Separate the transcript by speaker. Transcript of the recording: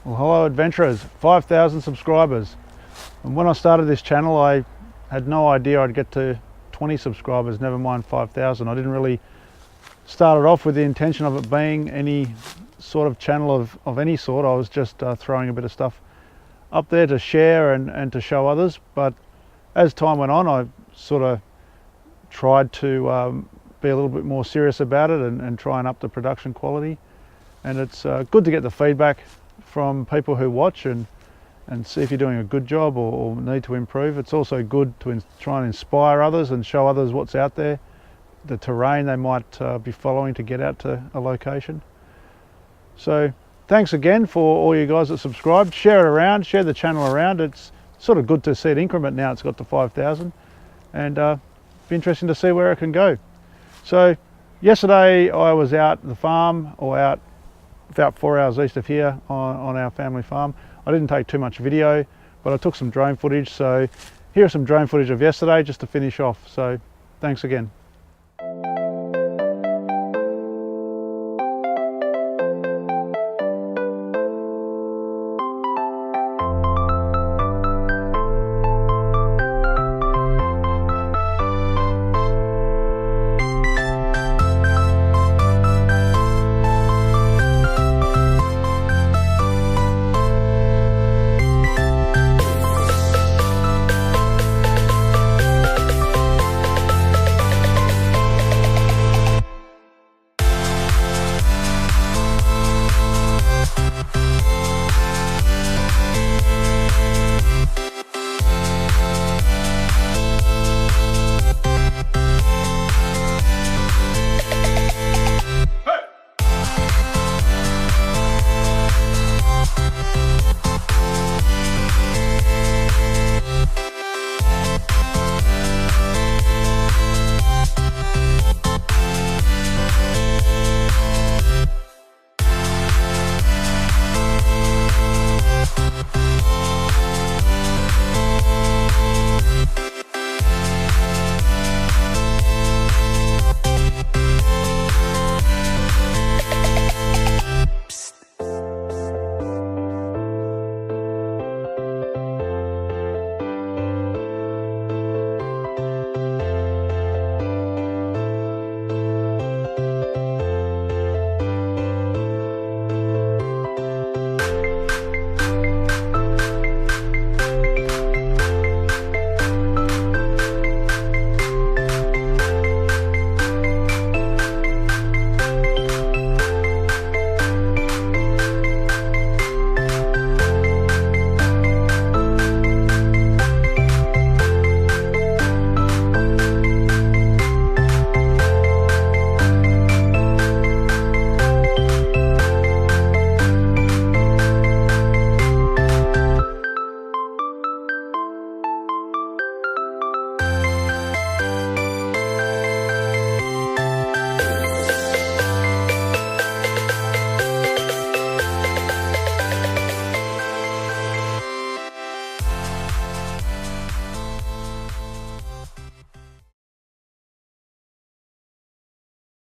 Speaker 1: Well, hello adventurers, 5,000 subscribers. And when I started this channel, I had no idea I'd get to 20 subscribers, never mind 5,000. I didn't really start it off with the intention of it being any sort of channel of any sort. I was just throwing a bit of stuff up there to share and to show others. But as time went on, I sort of tried to be a little bit more serious about it and try and up the production quality. And it's good to get the feedback from people who watch and see if you're doing a good job or need to improve. It's also good to try and inspire others and show others what's out there, the terrain they might be following to get out to a location. So thanks again for all you guys that subscribed. Share it around, share the channel around. It's sort of good to see it increment now. It's got to 5,000 and be interesting to see where it can go. So yesterday I was out at the farm, or out about 4 hours east of here on our family farm. I didn't take too much video, but I took some drone footage. So here are some drone footage of yesterday just to finish off. So thanks again.